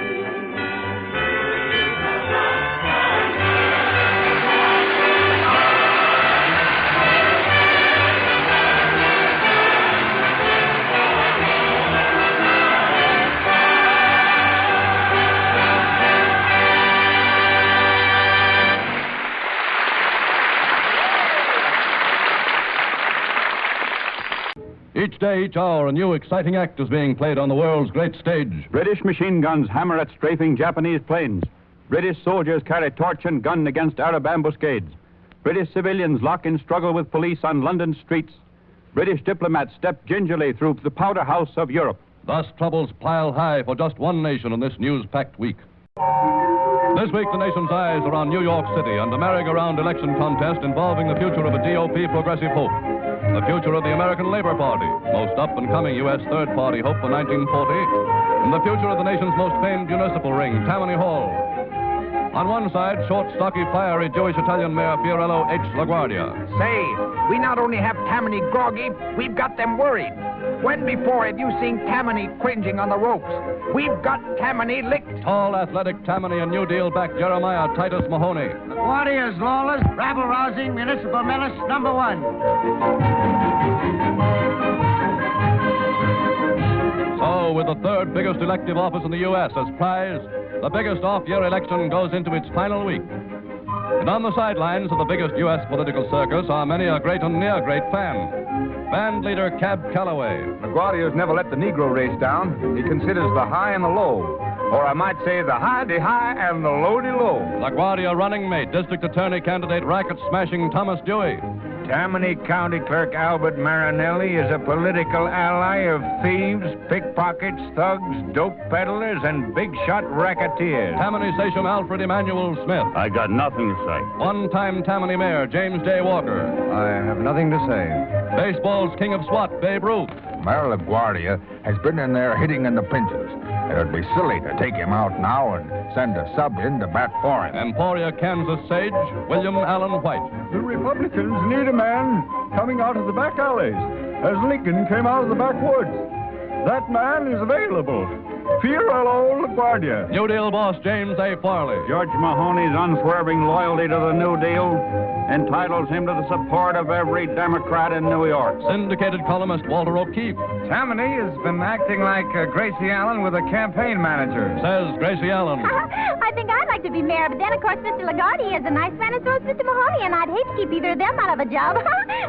Each day, each hour, a new exciting act is being played on the world's great stage. British machine guns hammer at strafing Japanese planes. British soldiers carry torch and gun against Arab ambuscades. British civilians lock in struggle with police on London streets. British diplomats step gingerly through the powder house of Europe. Thus, troubles pile high for just one nation on this news-packed week. This week, the nation's eyes are on New York City and the merry-go-round election contest involving the future of a GOP progressive hope. The future of the American Labor Party, most up-and-coming U.S. third party hope for 1940, and the future of the nation's most famed municipal ring, Tammany Hall. On one side, short, stocky, fiery Jewish-Italian Mayor Fiorello H. LaGuardia. Say, we not only have Tammany groggy, we've got them worried. When before have you seen Tammany cringing on the ropes? We've got Tammany licked. Tall, athletic Tammany and New Deal back Jeremiah Titus Mahoney. LaGuardia's lawless, rabble-rousing municipal menace number one. So, with the third biggest elective office in the U.S. as prize, the biggest off-year election goes into its final week. And on the sidelines of the biggest U.S. political circus are many a great and near-great fan. Band leader Cab Calloway. LaGuardia's never let the Negro race down. He considers the high and the low. Or I might say the high and the low. LaGuardia running mate, District Attorney candidate racket-smashing Thomas Dewey. Tammany County Clerk Albert Marinelli is a political ally of thieves, pickpockets, thugs, dope peddlers, and big-shot racketeers. Tammany Sachem Alfred Emanuel Smith. I got nothing to say. One-time Tammany Mayor James J. Walker. I have nothing to say. Baseball's king of SWAT, Babe Ruth. Mayor LaGuardia has been in there hitting in the pinches. It would be silly to take him out now and send a sub in to bat for him. Emporia, Kansas sage, William Allen White. The Republicans need a man coming out of the back alleys, as Lincoln came out of the backwoods. That man is available. Fiero LaGuardia. New Deal boss James A. Farley. George Mahoney's unswerving loyalty to the New Deal entitles him to the support of every Democrat in New York. Syndicated columnist Walter O'Keefe. Tammany has been acting like Gracie Allen with a campaign manager. Says Gracie Allen. I think I'd like to be mayor, but then, of course, Mr. LaGuardia is a nice man, and so is Mr. Mahoney, and I'd hate to keep either of them out of a job.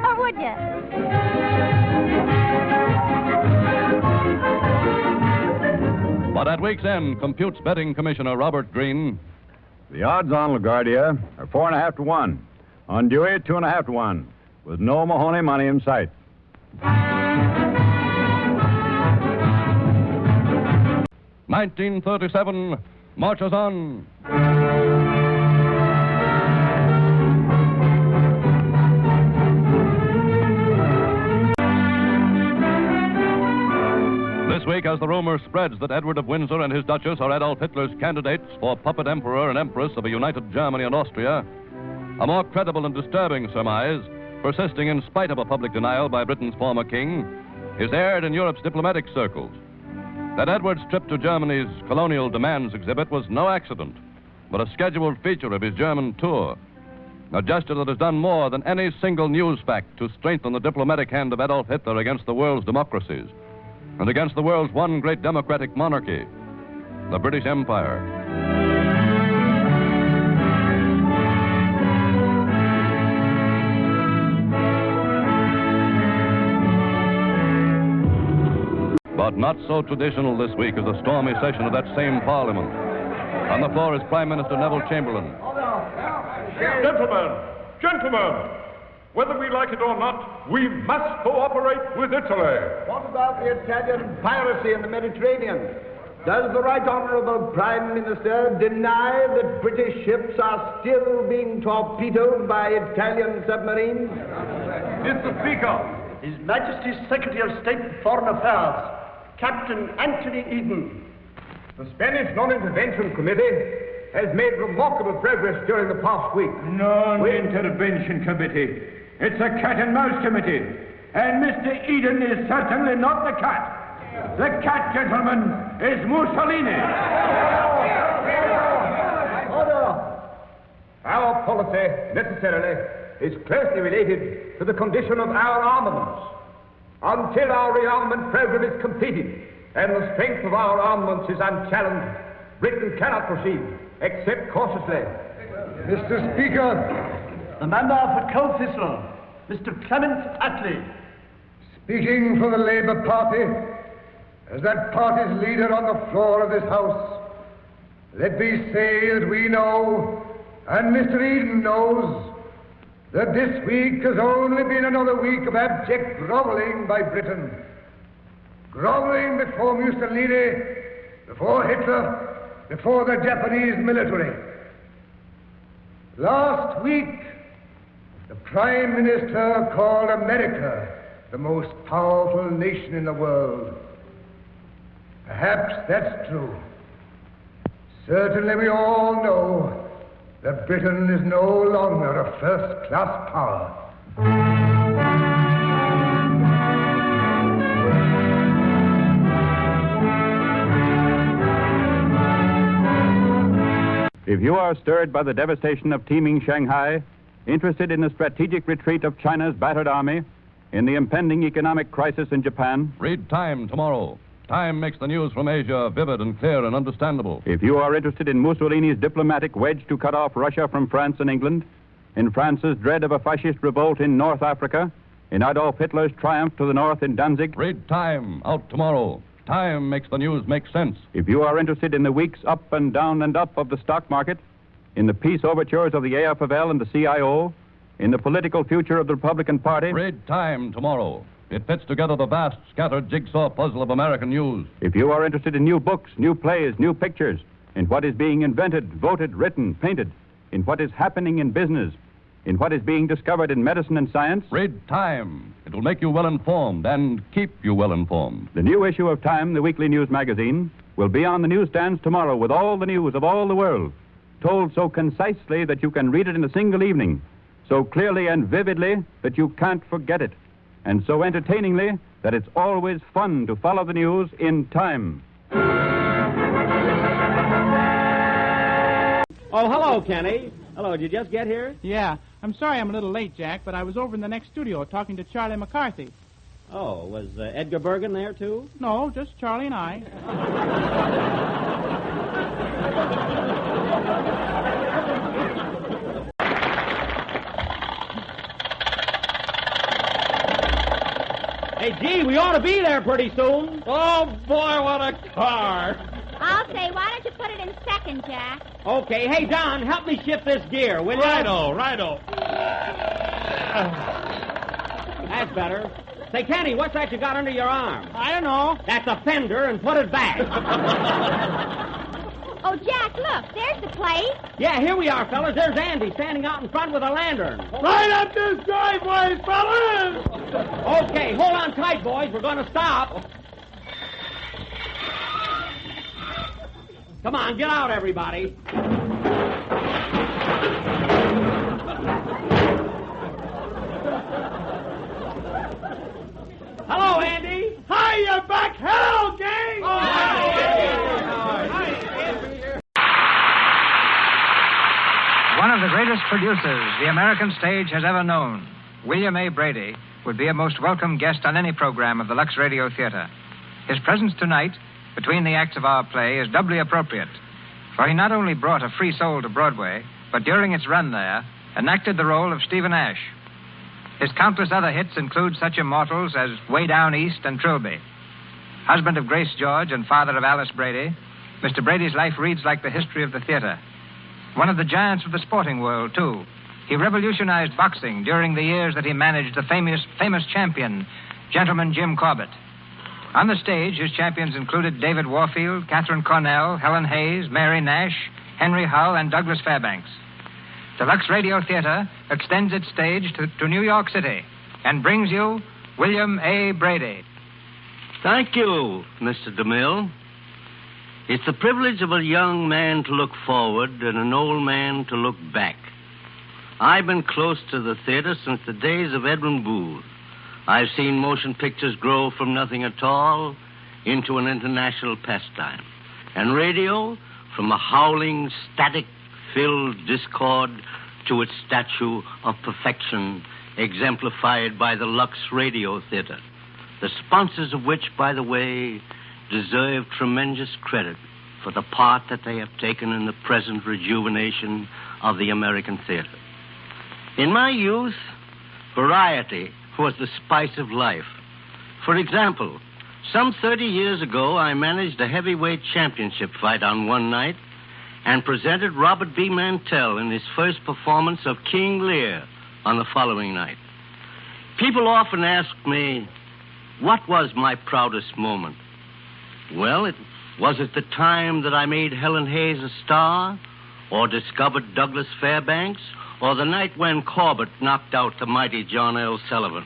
Or would you? But at week's end, computes betting commissioner Robert Green. The odds on LaGuardia are 4.5 to 1. On Dewey, 2.5 to 1, with no Mahoney money in sight. 1937 marches on. This week, as the rumor spreads that Edward of Windsor and his Duchess are Adolf Hitler's candidates for puppet emperor and empress of a united Germany and Austria, a more credible and disturbing surmise, persisting in spite of a public denial by Britain's former king, is aired in Europe's diplomatic circles. That Edward's trip to Germany's Colonial Demands exhibit was no accident, but a scheduled feature of his German tour, a gesture that has done more than any single news fact to strengthen the diplomatic hand of Adolf Hitler against the world's democracies and against the world's one great democratic monarchy, the British Empire. But not so traditional this week as the stormy session of that same Parliament. On the floor is Prime Minister Neville Chamberlain. Gentlemen, whether we like it or not, we must cooperate with Italy. What about the Italian piracy in the Mediterranean? Does the Right Honourable Prime Minister deny that British ships are still being torpedoed by Italian submarines? Mr. Speaker, His Majesty's Secretary of State for Foreign Affairs, Captain Anthony Eden. the Spanish Non-Intervention Committee has made remarkable progress during the past week. Non-Intervention Committee. It's a cat-and-mouse committee. And Mr. Eden is certainly not the cat. The cat, gentlemen, is Mussolini. Order! Our policy, necessarily, is closely related to the condition of our armaments. Until our rearmament program is completed and the strength of our armaments is unchallenged, Britain cannot proceed, except cautiously. Mr. Speaker, the member for Colthistle, Mr. Clement Attlee. Speaking for the Labour Party, as that party's leader on the floor of this House, let me say that we know, and Mr. Eden knows, that this week has only been another week of abject grovelling by Britain. Grovelling before Mussolini, before Hitler, before the Japanese military. Last week, the Prime Minister called America the most powerful nation in the world. Perhaps that's true. Certainly we all know that Britain is no longer a first-class power. If you are stirred by the devastation of teeming Shanghai, interested in the strategic retreat of China's battered army, in the impending economic crisis in Japan, read Time tomorrow. Time makes the news from Asia vivid and clear and understandable. if you are interested in Mussolini's diplomatic wedge to cut off Russia from France and England, in France's dread of a fascist revolt in North Africa, in Adolf Hitler's triumph to the north in Danzig, read Time, out tomorrow. Time makes the news make sense. if you are interested in the weeks up and down and up of the stock market, in the peace overtures of the AFL and the CIO, in the political future of the Republican Party, read Time tomorrow. It fits together the vast, scattered jigsaw puzzle of American news. if you are interested in new books, new plays, new pictures, in what is being invented, voted, written, painted, in what is happening in business, in what is being discovered in medicine and science, read Time. It will make you well informed and keep you well informed. the new issue of Time, the weekly news magazine, will be on the newsstands tomorrow with all the news of all the world, told so concisely that you can read it in a single evening, so clearly and vividly that you can't forget it, and so entertainingly that it's always fun to follow the news in time. Oh, hello, Kenny. Hello, did you just get here? Yeah. I'm sorry I'm a little late, Jack, but I was over in the next studio talking to Charlie McCarthy. Oh, was Edgar Bergen there, too? No, just Charlie and I. Hey, gee, we ought to be there pretty soon. Oh, boy, what a car. I'll say, why don't you put it in second, Jack? Okay, hey, Don, help me shift this gear, will you? Righto. That's better. Say, Kenny, what's that you got under your arm? I don't know. That's a fender, and put it back. Oh, Jack, look, there's the place. Yeah, here we are, fellas. There's Andy standing out in front with a lantern. Right up this driveway, fellas! Okay, hold on tight, boys. We're going to stop. Come on, get out, everybody. Hello, Andy. Hiya, back. Hello, gang. One of the greatest producers the American stage has ever known, William A. Brady, would be a most welcome guest on any program of the Lux Radio Theater. His presence tonight, between the acts of our play, is doubly appropriate, for he not only brought A Free Soul to Broadway, but during its run there, enacted the role of Stephen Ash. His countless other hits include such immortals as Way Down East and Trilby. Husband of Grace George and father of Alice Brady, Mr. Brady's life reads like the history of the theater. One of the giants of the sporting world, too. He revolutionized boxing during the years that he managed the famous champion, Gentleman Jim Corbett. On the stage, his champions included David Warfield, Catherine Cornell, Helen Hayes, Mary Nash, Henry Hull, and Douglas Fairbanks. The Lux Radio Theater extends its stage to New York City and brings you William A. Brady. Thank you, Mr. Demille. It's the privilege of a young man to look forward and an old man to look back. I've been close to the theater since the days of Edwin Booth. I've seen motion pictures grow from nothing at all into an international pastime, and radio from a howling, static-filled discord to its statue of perfection exemplified by the Lux Radio Theater, the sponsors of which, by the way, deserve tremendous credit for the part that they have taken in the present rejuvenation of the American theater. In my youth, variety was the spice of life. For example, some 30 years ago, I managed a heavyweight championship fight on one night and presented Robert B. Mantell in his first performance of King Lear on the following night. People often ask me, what was my proudest moment? Well, it was at the time that I made Helen Hayes a star, or discovered Douglas Fairbanks, or the night when Corbett knocked out the mighty John L. Sullivan.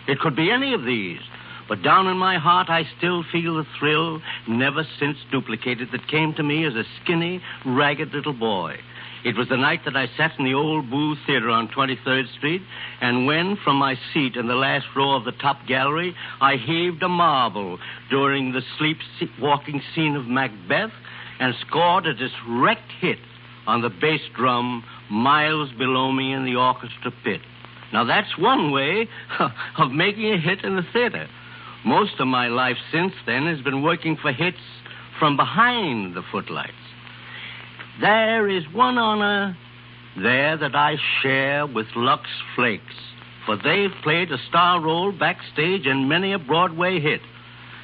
It could be any of these, but down in my heart I still feel the thrill, never since duplicated, that came to me as a skinny, ragged little boy. It was the night that I sat in the old Booth Theater on 23rd Street, and when, from my seat in the last row of the top gallery, I heaved a marble during the sleep-walking scene of Macbeth and scored a direct hit on the bass drum miles below me in the orchestra pit. Now, that's one way of making a hit in the theater. Most of my life since then has been working for hits from behind the footlights. There is one honor there that I share with Lux Flakes, for they've played a star role backstage in many a Broadway hit.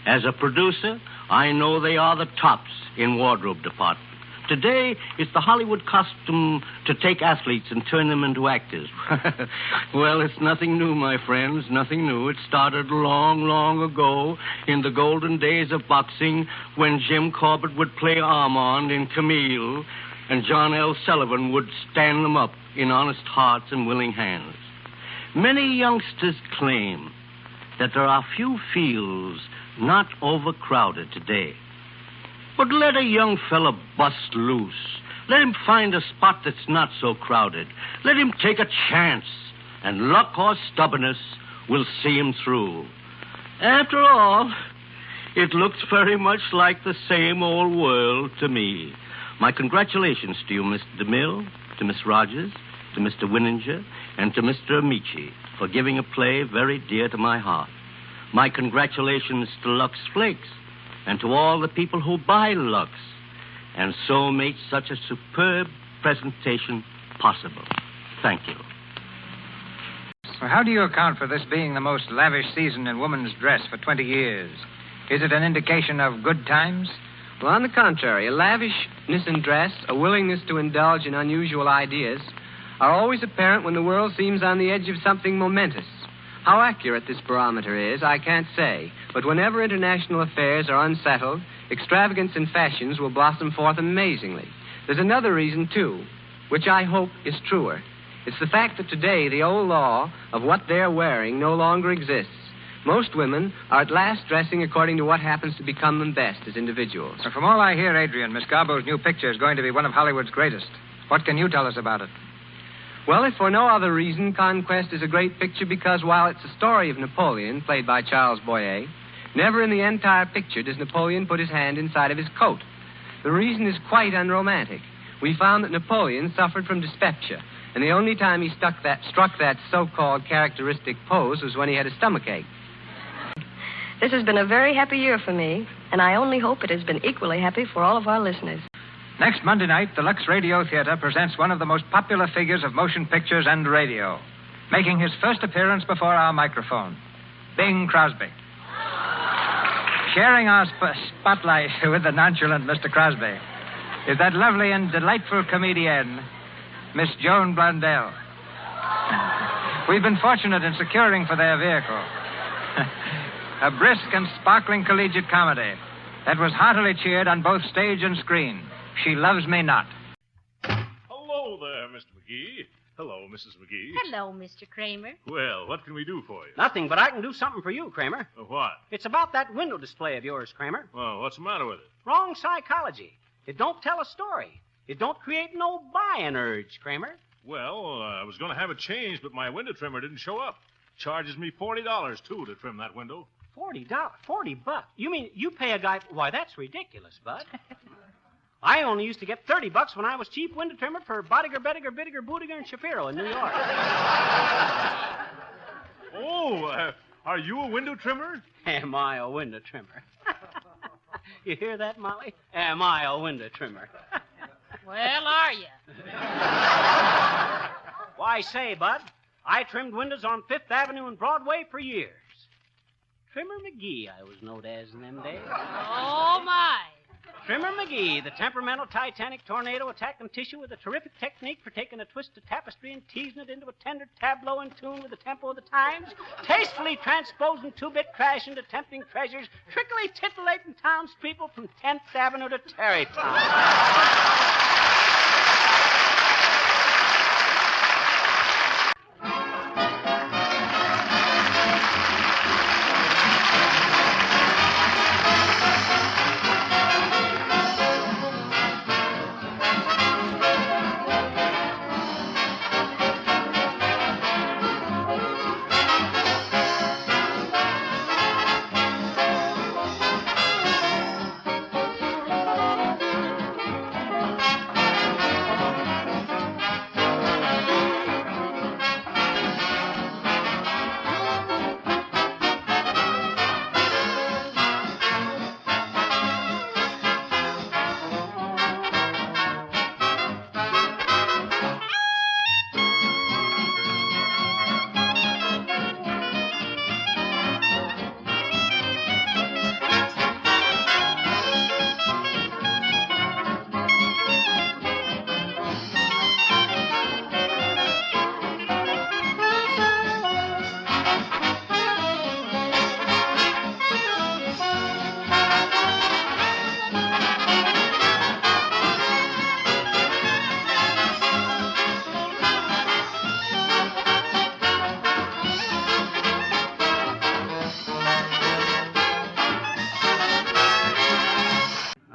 As a producer, I know they are the tops in wardrobe department. Today, it's the Hollywood costume to take athletes and turn them into actors. Well, it's nothing new, my friends, nothing new. It started long, long ago in the golden days of boxing when Jim Corbett would play Armand in Camille and John L. Sullivan would stand them up in honest hearts and willing hands. Many youngsters claim that there are few fields not overcrowded today. But let a young fella bust loose. Let him find a spot that's not so crowded. Let him take a chance, and luck or stubbornness will see him through. After all, it looks very much like the same old world to me. My congratulations to you, Mr. Demille, to Miss Rogers, to Mr. Winninger, and to Mr. Amici for giving a play very dear to my heart. My congratulations to Lux Flakes and to all the people who buy Lux and so make such a superb presentation possible. Thank you. Well, how do you account for this being the most lavish season in woman's dress for 20 years? Is it an indication of good times? Well, on the contrary, a lavishness in dress, a willingness to indulge in unusual ideas, are always apparent when the world seems on the edge of something momentous. How accurate this barometer is, I can't say, but whenever international affairs are unsettled, extravagance in fashions will blossom forth amazingly. There's another reason, too, which I hope is truer. It's the fact that today the old law of what they're wearing no longer exists. Most women are at last dressing according to what happens to become them best as individuals. Well, from all I hear, Adrian, Miss Garbo's new picture is going to be one of Hollywood's greatest. What can you tell us about it? Well, if for no other reason, Conquest is a great picture because while it's a story of Napoleon, played by Charles Boyer, never in the entire picture does Napoleon put his hand inside of his coat. The reason is quite unromantic. We found that Napoleon suffered from dyspepsia, and the only time he struck that so-called characteristic pose was when he had a stomachache. This has been a very happy year for me, and I only hope it has been equally happy for all of our listeners. Next Monday night, the Lux Radio Theater presents one of the most popular figures of motion pictures and radio, making his first appearance before our microphone, Bing Crosby. Sharing our spotlight with the nonchalant Mr. Crosby is that lovely and delightful comedienne, Miss Joan Blundell. We've been fortunate in securing for their vehicle a brisk and sparkling collegiate comedy that was heartily cheered on both stage and screen. She Loves Me Not. Hello there, Mr. McGee. Hello, Mrs. McGee. Hello, Mr. Kramer. Well, what can we do for you? Nothing, but I can do something for you, Kramer. What? It's about that window display of yours, Kramer. Well, what's the matter with it? Wrong psychology. It don't tell a story. It don't create no buying urge, Kramer. Well, I was going to have it changed, but my window trimmer didn't show up. Charges me $40, too, to trim that window. $40? $40? You mean you pay a guy... Why, that's ridiculous, Bud. I only used to get $30 when I was chief window trimmer for Bodiger, Bediger, Bittiger, Bootiger, and Shapiro in New York. Oh, are you a window trimmer? Am I a window trimmer? You hear that, Molly? Am I a window trimmer? Well, are you? Why, say, Bud, I trimmed windows on Fifth Avenue and Broadway for years. Trimmer McGee, I was known as in them days. Oh, my. Trimmer McGee, the temperamental Titanic tornado attacking tissue with a terrific technique for taking a twisted tapestry and teasing it into a tender tableau in tune with the tempo of the times, tastefully transposing two-bit trash into tempting treasures, trickily titillating townspeople from 10th Avenue to Tarrytown.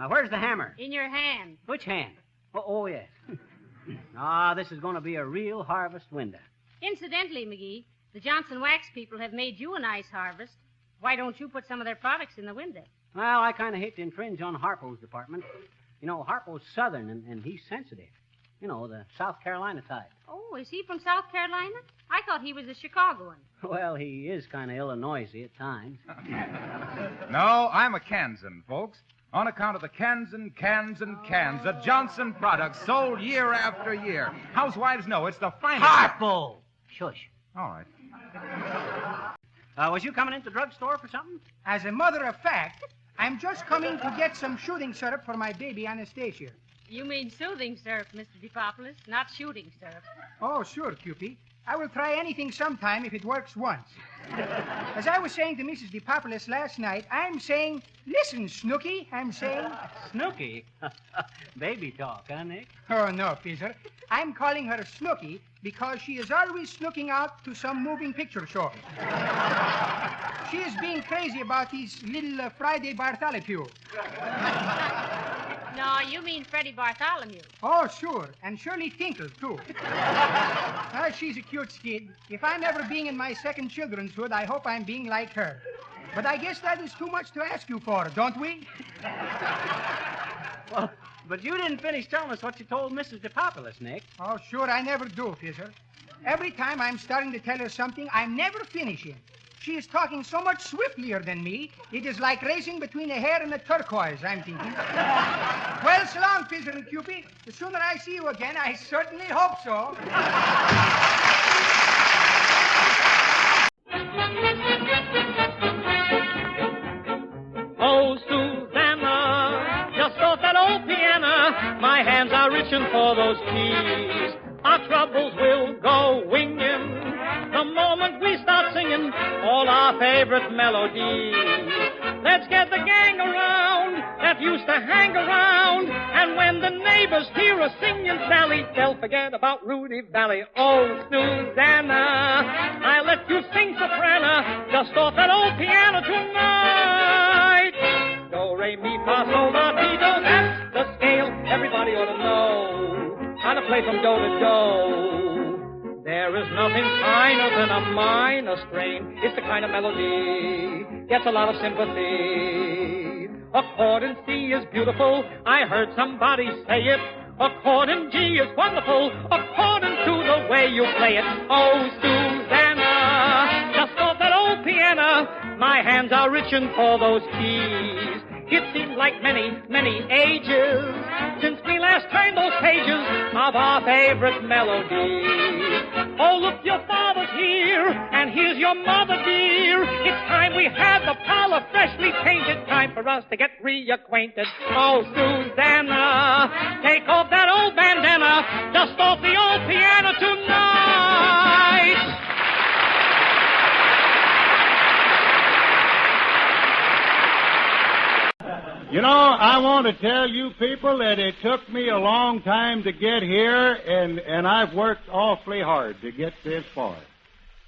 Where's the hammer? In your hand. Which hand? Oh, yes. This is going to be a real harvest window. Incidentally, McGee, the Johnson Wax people have made you a nice harvest. Why don't you put some of their products in the window? Well, I kind of hate to infringe on Harpo's department. You know, Harpo's Southern, and he's sensitive. You know, the South Carolina type. Oh, is he from South Carolina? I thought he was a Chicagoan. Well, he is kind of Illinoisy at times. No, I'm a Kansan, folks. On account of the cans and cans of Johnson products sold year after year. Housewives know it's the finest... Harpo! Shush. All right. Was you coming into the drugstore for something? As a matter of fact, I'm just coming to get some shooting syrup for my baby Anastasia. You mean soothing syrup, Mr. DePopulis, not shooting syrup. Oh, sure, Cupie. I will try anything sometime if it works once. As I was saying to Mrs. DePopulis last night, I'm saying, listen, Snooky, I'm saying... Snooky? Baby talk, huh, Nick? Oh, no, Fizzer. I'm calling her Snooky because she is always looking out to some moving picture show. She is being crazy about these little Friday Bartholomew. No, you mean Freddie Bartholomew. Oh, sure. And Shirley Tinkle, too. Well, she's a cute skid. If I'm ever being in my second children's hood, I hope I'm being like her. But I guess that is too much to ask you for, don't we? Well, but you didn't finish telling us what you told Mrs. DePopulis, Nick. Oh, sure, I never do, Fizzer. Every time I'm starting to tell her something, I'm never finishing. She is talking so much swiftlier than me, it is like racing between a hare and a turquoise, I'm thinking. Well, so long, Fizzer and Cupid. The sooner I see you again, I certainly hope so. Oh, Susanna, just off that old piano, my hands are reaching for those keys. Our troubles will go winging the moment we start singing all our favorite melodies. Let's get the gang around that used to hang around, and when the neighbors hear us singing Sally, they'll forget about Rudy Valley. Oh, Susanna, I let you sing soprano just off that old piano tonight. Do, re, mi, fa, sol, la, ti, do, that's the scale everybody ought to know how to play from do to do. There is nothing finer than a minor strain. It's the kind of melody gets a lot of sympathy. A chord in C is beautiful. I heard somebody say it. A chord in G is wonderful, according to the way you play it. Oh, Susanna, just off that old piano, my hands are reaching for those keys. It seems like many, many ages since we last turned those pages of our favorite melody. Oh, look, your father's here, and here's your mother, dear. It's time we had the parlor freshly painted. Time for us to get reacquainted. Oh, Susanna, take off that old bandana, dust off the old piano tonight. You know, I want to tell you people that it took me a long time to get here, and I've worked awfully hard to get this far.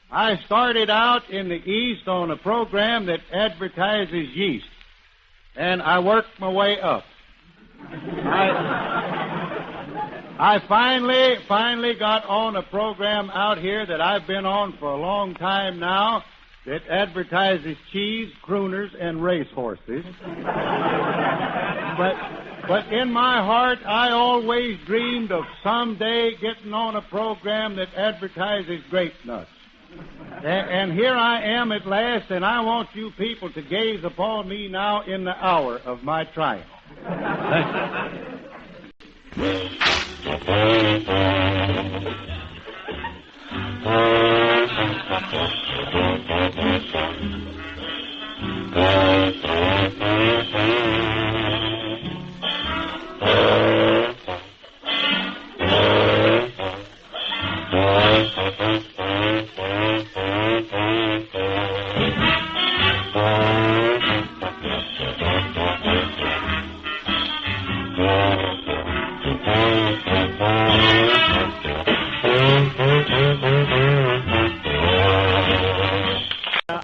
I started out in the East on a program that advertises yeast, and I worked my way up. I finally got on a program out here that I've been on for a long time now that advertises cheese, crooners, and racehorses. But in my heart, I always dreamed of someday getting on a program that advertises grape nuts. And here I am at last, and I want you people to gaze upon me now in the hour of my triumph.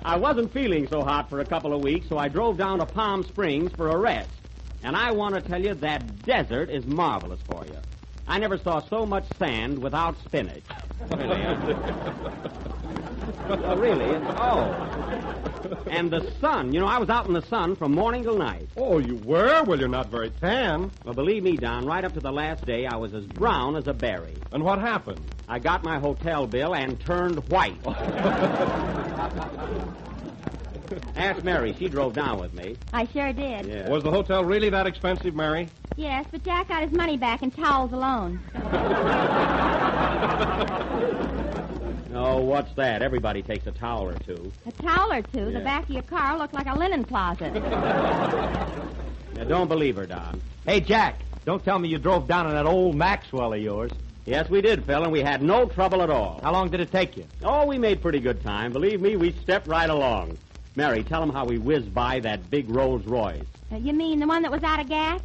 I wasn't feeling so hot for a couple of weeks, so I drove down to Palm Springs for a rest. And I want to tell you that desert is marvelous for you. I never saw so much sand without spinach. Really? And the sun. I was out in the sun from morning till night. Oh, you were? Well, you're not very tan. Well, believe me, Don, right up to the last day, I was as brown as a berry. And what happened? I got my hotel bill and turned white. Ask Mary. She drove down with me. I sure did. Yeah. Was the hotel really that expensive, Mary? Yes, but Jack got his money back in towels alone. Oh, what's that? Everybody takes a towel or two. A towel or two? Yeah. The back of your car looked like a linen closet. Now, don't believe her, Don. Hey, Jack, don't tell me you drove down in that old Maxwell of yours. Yes, we did, Phil, and we had no trouble at all. How long did it take you? Oh, we made pretty good time. Believe me, we stepped right along. Mary, tell them how we whizzed by that big Rolls Royce. You mean the one that was out of gas?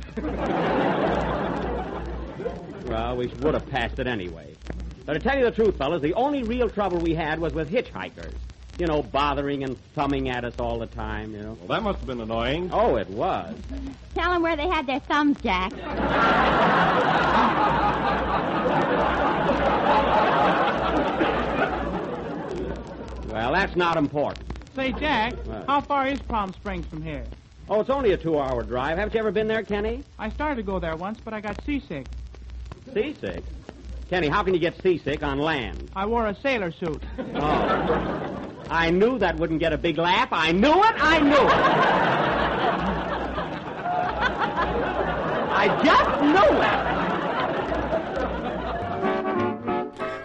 Well, we would have passed it anyway. But to tell you the truth, fellas, the only real trouble we had was with hitchhikers. Bothering and thumbing at us all the time, Well, that must have been annoying. Oh, it was. Tell them where they had their thumbs, Jack. Well, that's not important. Say, Jack, What? how far is Palm Springs from here? Oh, it's only a 2-hour drive. Haven't you ever been there, Kenny? I started to go there once, but I got seasick. Seasick? Kenny, how can you get seasick on land? I wore a sailor suit. Oh. I knew that wouldn't get a big laugh. I knew it. I knew it. I just knew it.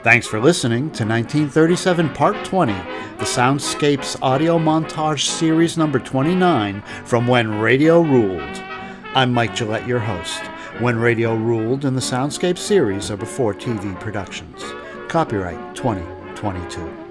Thanks for listening to 1937 Part 20, the Soundscapes audio montage series number 29 from When Radio Ruled. I'm Mike Gillette, your host. When Radio Ruled and the Soundscape series are before TV productions. Copyright 2022.